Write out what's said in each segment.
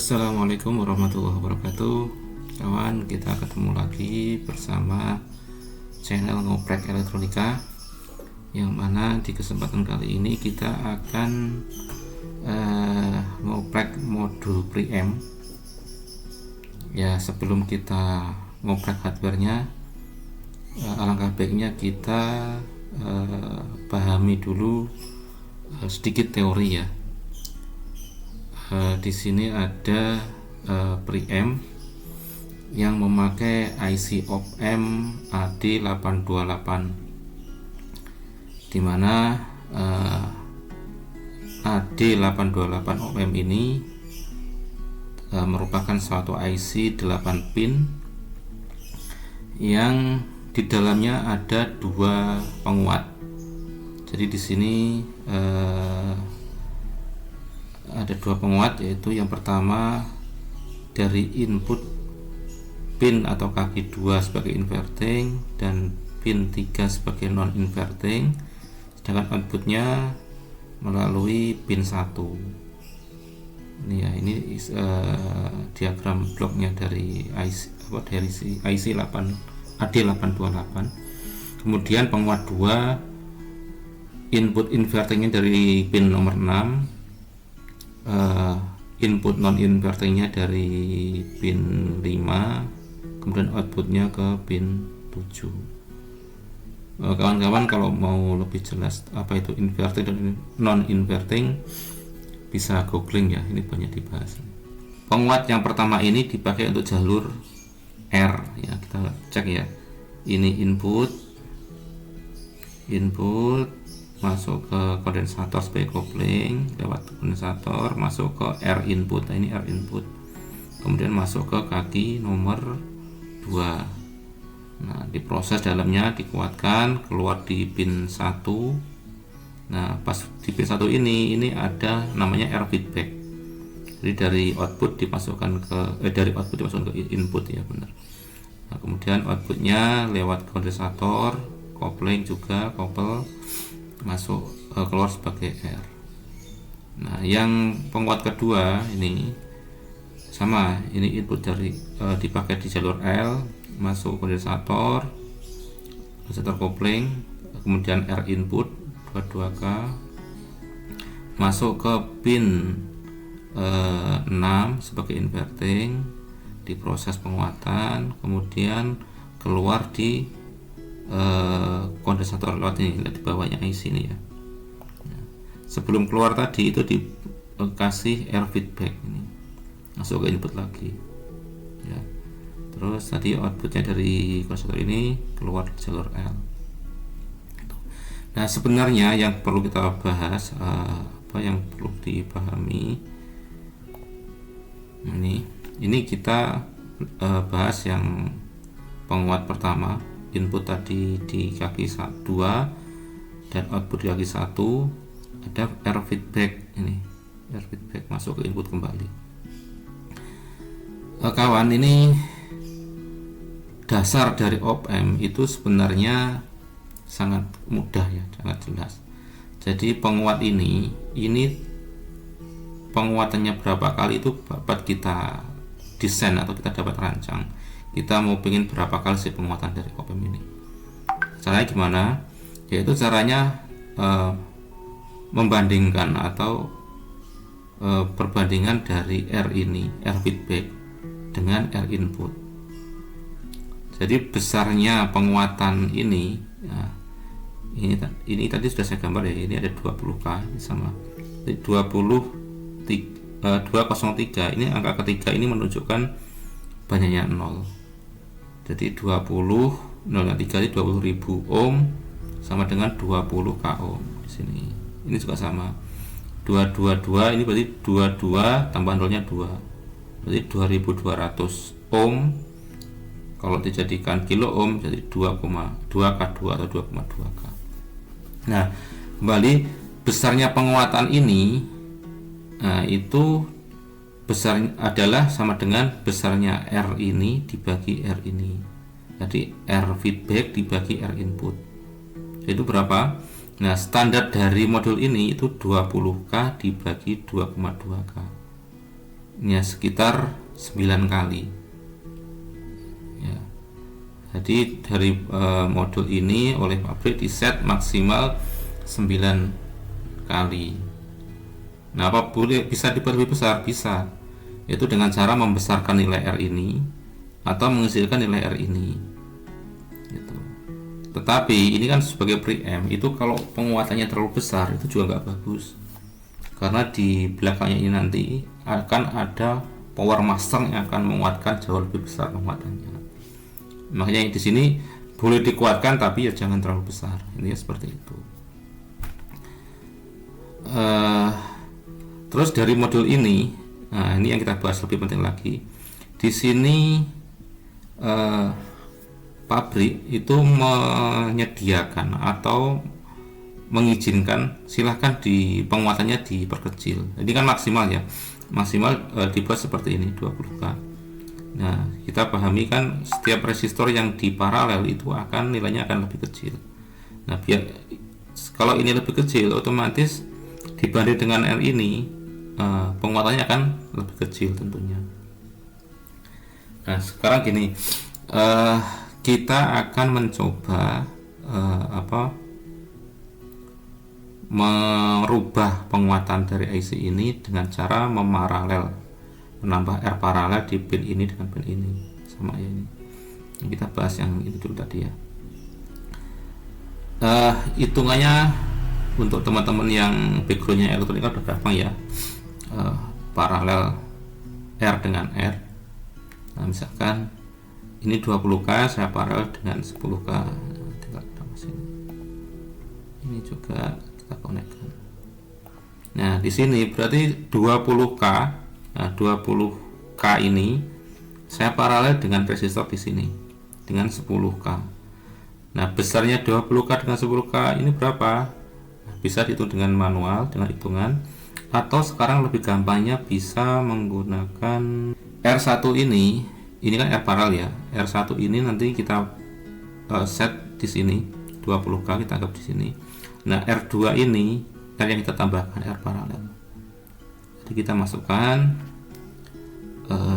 Assalamualaikum warahmatullahi wabarakatuh. Kawan, kita ketemu lagi bersama channel Ngoprek Elektronika, yang mana di kesempatan kali ini kita akan ngoprek modul preamp. Ya, sebelum kita ngoprek hardware-nya, alangkah baiknya kita pahami dulu sedikit teori ya. Di sini ada preamp yang memakai IC op-amp AD828, dimana AD828 op-amp ini merupakan suatu IC 8 pin yang di dalamnya ada dua penguat. Jadi di sini ada dua penguat, yaitu yang pertama dari input pin atau kaki 2 sebagai inverting dan pin 3 sebagai non inverting, sedangkan outputnya melalui pin 1. Ini ya, ini diagram bloknya dari IC 8 AD828. Kemudian penguat 2, input invertingnya dari pin nomor 6, input non invertingnya dari pin 5, kemudian outputnya ke pin 7. Kawan-kawan kalau mau lebih jelas apa itu inverting dan non inverting, bisa googling ya, ini banyak dibahas. Penguat yang pertama ini dipakai untuk jalur R ya, kita cek ya. Ini input masuk ke kondensator sebagai kopling, lewat kondensator masuk ke R input. Nah, ini R input, kemudian masuk ke kaki nomor 2. Nah, diproses dalamnya, dikuatkan, keluar di pin 1. Nah, pas di pin 1 ini ada namanya R feedback. Jadi dari output dimasukkan ke input ya, benar. Nah, kemudian outputnya lewat kondensator, kopling juga, kopel, masuk keluar sebagai R. Nah, yang penguat kedua ini sama, ini input dari dipakai di jalur L, masuk kondensator kopling, kemudian R input 22K, masuk ke pin 6 sebagai inverting, diproses penguatan, kemudian keluar di kondensator lewat ini, lihat di bawahnya IC ini ya. Sebelum keluar tadi itu dikasih R feedback, ini masuk ke input lagi ya. Terus tadi outputnya dari kondensator ini keluar di jalur L. Nah, sebenarnya yang perlu kita bahas, apa yang perlu dipahami, ini kita bahas yang penguat pertama. Input tadi di kaki 2 dan output di kaki 1, ada R feedback, ini R feedback masuk ke input kembali. Kawan, ini dasar dari op-amp itu sebenarnya sangat mudah ya, sangat jelas. Jadi penguat ini penguatannya berapa kali itu dapat kita desain atau kita dapat rancang. Kita mau pengen berapa kali sih penguatan dari op-amp ini. Caranya gimana? Yaitu caranya membandingkan atau perbandingan dari R ini, R feedback, dengan R input. Jadi besarnya penguatan ini ya, ini tadi sudah saya gambar ya, ini ada 20K sama 203, ini angka ketiga ini menunjukkan banyaknya 0. Jadi 20 0,3 itu 20.000 ohm sama dengan 20 k ohm di sini. Ini juga sama. 222 ini berarti 22 tambah 0-nya 2. Berarti 2200 ohm. Kalau dijadikan kilo ohm jadi 2,2K2 atau 2,2K. Nah, kembali besarnya penguatan ini, nah, itu besarnya adalah sama dengan besarnya R ini dibagi R ini. Jadi R feedback dibagi R input. Itu berapa? Nah, standar dari modul ini itu 20K dibagi 2,2K. ya sekitar 9 kali ya. Jadi dari modul ini oleh pabrik di set maksimal 9 kali. Nah, apa boleh bisa diperlebih besar? Bisa, yaitu dengan cara membesarkan nilai R ini atau mengecilkan nilai R ini gitu. Tetapi ini kan sebagai preamp, itu kalau penguatannya terlalu besar itu juga nggak bagus, karena di belakangnya ini nanti akan ada power master yang akan menguatkan jauh lebih besar penguatannya. Makanya di sini boleh dikuatkan tapi ya jangan terlalu besar. Ini ya seperti itu. Terus dari modul ini, nah ini yang kita bahas lebih penting lagi. Di sini pabrik itu menyediakan atau mengizinkan silahkan di penguatannya diperkecil. Ini kan maksimal ya, maksimal dibuat seperti ini 20K. Nah, kita pahami kan setiap resistor yang di paralel itu akan nilainya akan lebih kecil. Nah, biar kalau ini lebih kecil, otomatis dibanding dengan R ini penguatannya akan lebih kecil tentunya. Nah, sekarang gini, kita akan mencoba merubah penguatan dari IC ini dengan cara menambah R paralel di pin ini dengan pin ini, sama ya ini. Kita bahas yang itu dulu tadi ya. Hitungannya untuk teman-teman yang backgroundnya elektronika udah gampang ya. Paralel R dengan R. Nah, misalkan ini 20K, saya paralel dengan 10K. Tinggal tambah sini. Ini juga kita konekkan. Nah, di sini berarti 20K. Nah, 20K ini saya paralel dengan resistor di sini dengan 10K. Nah, besarnya 20K dengan 10K ini berapa? Nah, bisa dihitung dengan manual dengan hitungan, atau sekarang lebih gampangnya bisa menggunakan R1 ini kan R paralel ya. R1 ini nanti kita set di sini 20K, kita anggap di sini. Nah, R2 ini R yang kita tambahkan R paralel. Jadi kita masukkan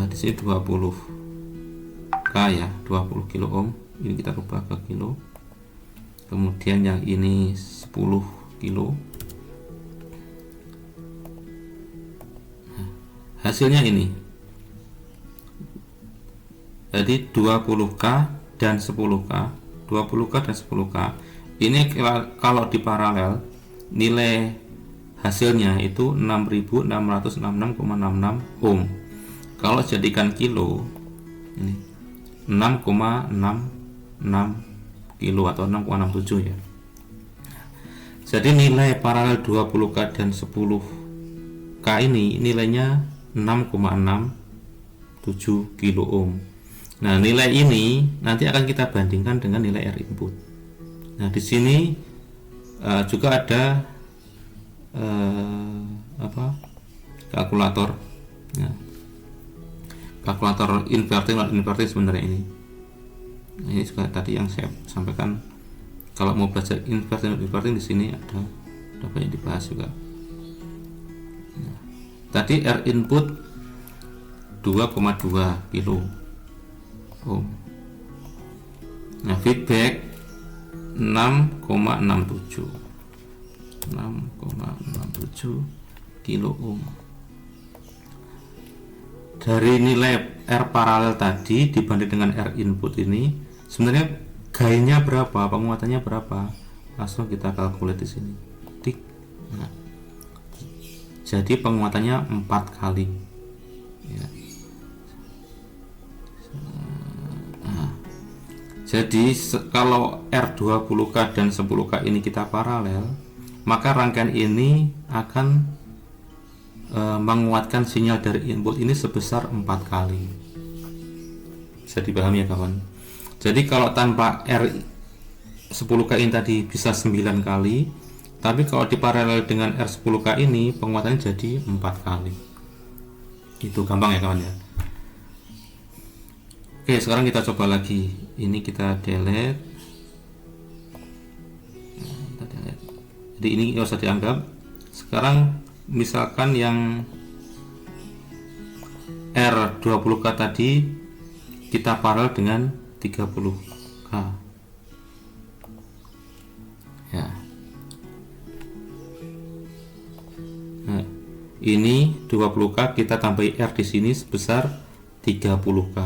di sini 20K ya, 20 kilo ohm. Ini kita rubah ke kilo. Kemudian yang ini 10 kilo. Nah, hasilnya ini. Jadi 20K dan 10K, 20K dan 10K. Ini kalau di paralel nilai hasilnya itu 6666,66 ohm. Kalau jadikan kilo ini 6,66 kilo atau 6,67 ya. Jadi nilai paralel 20K dan 10K ini nilainya 6,67 kilo ohm. Nah, nilai ini nanti akan kita bandingkan dengan nilai R input. Nah, di sini juga ada kalkulator. Nah, kalkulator inverting dan inverting sebenarnya ini. Nah, ini juga tadi yang saya sampaikan. Kalau mau belajar inverting dan inverting di sini ada banyak dibahas juga. Nah, tadi R input 2,2 kilo ohm. Nah, feedback 6,67 kilo ohm. Dari nilai R paralel tadi dibanding dengan R input ini, sebenarnya gainnya berapa, penguatannya berapa? Langsung kita kalkulasi di sini. Tik. Nah, jadi penguatannya 4 kali. Ya. Nah, jadi kalau R20K dan 10K ini kita paralel, maka rangkaian ini akan menguatkan sinyal dari input ini sebesar 4 kali. Bisa dipahami ya kawan. Jadi kalau tanpa R10K ini tadi bisa 9 kali, tapi kalau diparalel dengan R10K ini penguatannya jadi 4 kali. Itu gampang ya kawan ya. Oke, sekarang kita coba lagi. Ini kita delete. Jadi ini nggak usah dianggap. Sekarang misalkan yang R20K tadi kita paralel dengan 30K ya. Nah, ini 20K kita tambahi R di sini sebesar 30K.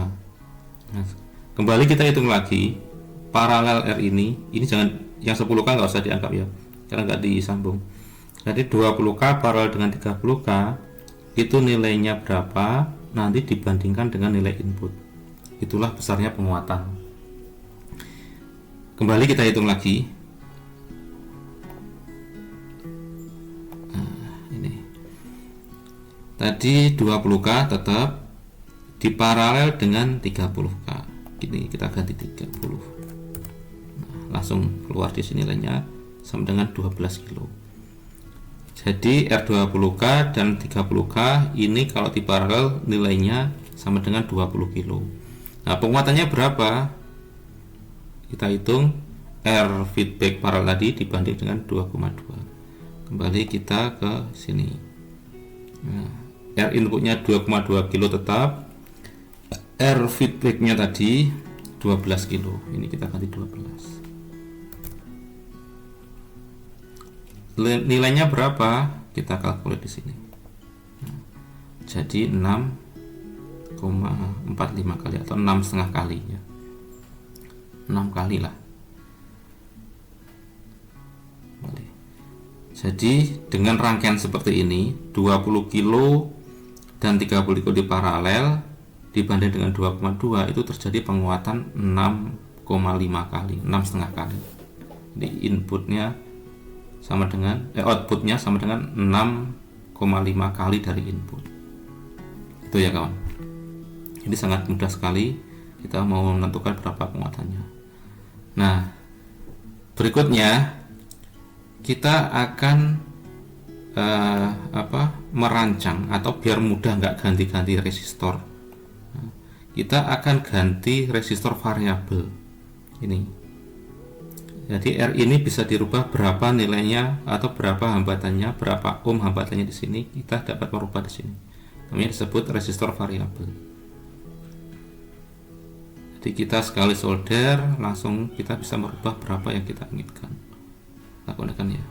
Nah, kembali kita hitung lagi paralel R ini jangan yang 10K nggak usah dianggap ya, karena nggak disambung. Jadi 20K paralel dengan 30K itu nilainya berapa nanti dibandingkan dengan nilai input. Itulah besarnya penguatan. Kembali kita hitung lagi. Nah, ini tadi 20K tetap diparalel dengan 30K. Ini kita ganti 30. Nah, langsung keluar di sini nilainya sama dengan 12 kilo. Jadi R20K dan 30K ini kalau diparalel nilainya sama dengan 20 kilo. Nah, penguatannya berapa? Kita hitung R feedback paralel tadi dibanding dengan 2,2. Kembali kita ke sini. Nah, R inputnya 2,2 kilo tetap. R feedbacknya tadi 12 kilo. Ini kita ganti 12. Nilainya berapa? Kita kalkulasi di sini. Nah, jadi 6,45 kali atau 6,5 kali ya. 6 kali lah. Jadi dengan rangkaian seperti ini 20 kilo dan 30 kilo di paralel dibanding dengan 2,2 itu terjadi penguatan 6,5 kali, 6,5 kali. Jadi inputnya sama dengan outputnya sama dengan 6,5 kali dari input. Itu ya kawan. Jadi sangat mudah sekali kita mau menentukan berapa penguatannya. Nah, berikutnya kita akan merancang atau biar mudah nggak ganti-ganti resistor. Nah, kita akan ganti resistor variabel ini. Jadi R ini bisa dirubah berapa nilainya atau berapa hambatannya, berapa ohm hambatannya di sini kita dapat merubah di sini. Namanya disebut resistor variabel. Jadi kita sekali solder langsung kita bisa merubah berapa yang kita inginkan. Kita gunakan ya.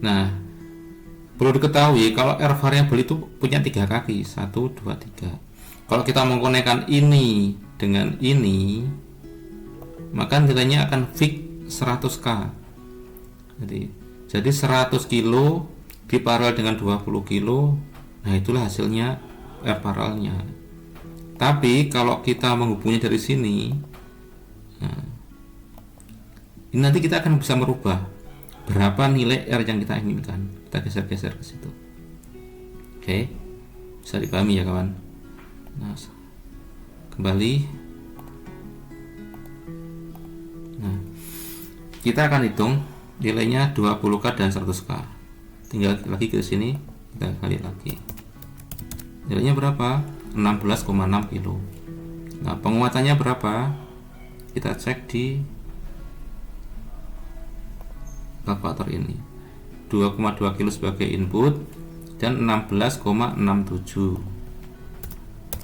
Nah, perlu diketahui kalau R variabel itu punya 3 kaki, 1, 2, 3. Kalau kita mengkonekkan ini dengan ini, maka nilainya akan fix 100K. Jadi 100 kilo diparalel dengan 20 kilo. Nah, itulah hasilnya R paralelnya. Tapi kalau kita menghubungnya dari sini, nah, ini nanti kita akan bisa merubah berapa nilai R yang kita inginkan. Kita geser-geser ke situ. Oke, bisa dipahami ya kawan. Nah, kembali. Nah, kita akan hitung nilainya 20K dan 100K. Tinggal lagi ke sini, kita kali lagi. Nilainya berapa? 16,6 kilo. Nah, penguatannya berapa? Kita cek di kalkulator ini. 2,2 kilo sebagai input dan 16,67.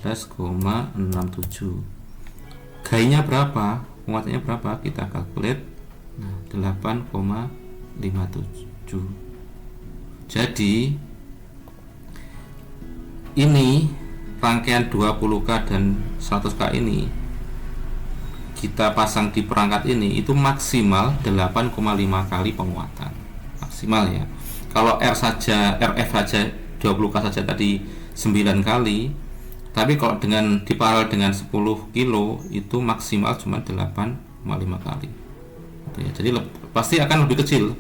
16,67. Gainya berapa? Penguatannya berapa? Kita kalkulate. Nah, 8,57. Jadi ini rangkaian 20K dan 100K ini kita pasang di perangkat ini itu maksimal 8,5 kali penguatan. Maksimal ya. Kalau RF saja 20K saja tadi 9 kali. Tapi kalau dengan diparalel dengan 10 kilo itu maksimal cuma 8,5 kali. Ya, jadi pasti akan lebih kecil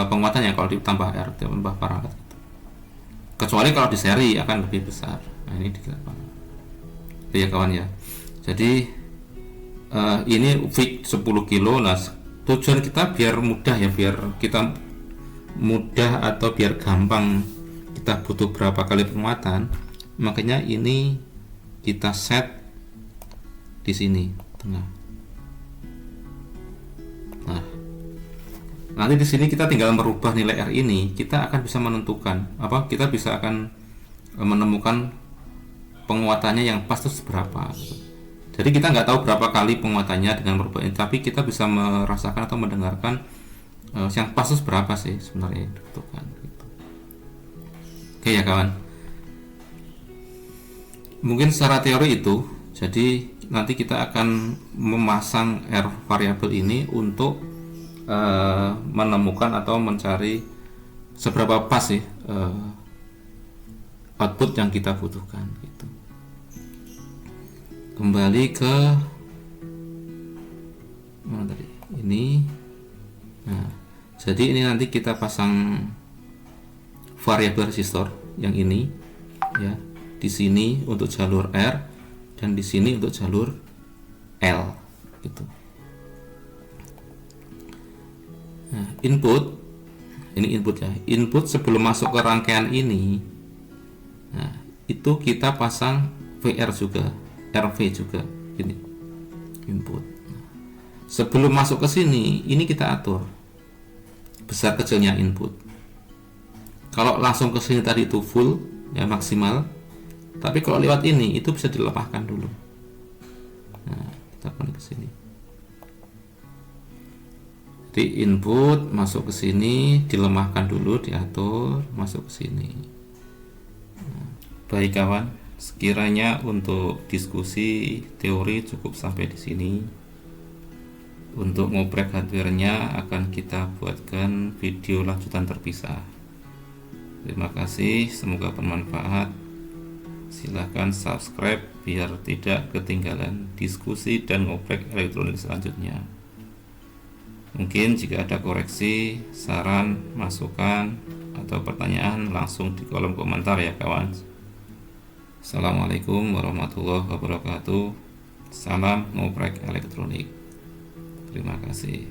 penguatannya kalau ditambah R, ditambah paralel. Kecuali kalau di seri akan lebih besar. Nah, ini dikira itu ya kawan ya. Jadi ini fix 10 kilo. Nah, tujuan kita biar mudah ya, biar kita mudah atau biar gampang kita butuh berapa kali penguatan. Makanya ini kita set di sini tengah. Nah, nanti di sini kita tinggal merubah nilai R ini, kita akan bisa menentukan kita bisa akan menemukan penguatannya yang pas itu seberapa gitu. Jadi kita nggak tahu berapa kali penguatannya dengan merubah ini, tapi kita bisa merasakan atau mendengarkan yang pas itu seberapa sih sebenarnya dibutuhkan gitu. Oke ya kawan, mungkin secara teori itu. Jadi nanti kita akan memasang R variabel ini untuk menemukan atau mencari seberapa pas sih output yang kita butuhkan gitu. Kembali ke mana tadi ini. Nah, jadi ini nanti kita pasang variabel resistor yang ini ya, di sini untuk jalur R dan di sini untuk jalur L gitu. Nah, ini input ya. Input sebelum masuk ke rangkaian ini, nah itu kita pasang VR juga, RV juga, ini input. Nah, sebelum masuk ke sini, ini kita atur besar kecilnya input. Kalau langsung ke sini tadi itu full ya, maksimal. Tapi kalau lewat ini itu bisa dilepaskan dulu. Nah, kita connect ke sini. Jadi input masuk ke sini, dilemahkan dulu, diatur, masuk ke sini. Nah, baik kawan, sekiranya untuk diskusi teori cukup sampai di sini. Untuk ngoprek hardware-nya akan kita buatkan video lanjutan terpisah. Terima kasih, semoga bermanfaat. Silahkan subscribe biar tidak ketinggalan diskusi dan ngoprek elektronik selanjutnya. Mungkin jika ada koreksi, saran, masukan, atau pertanyaan langsung di kolom komentar ya kawan. Assalamualaikum warahmatullahi wabarakatuh. Salam ngoprek elektronik. Terima kasih.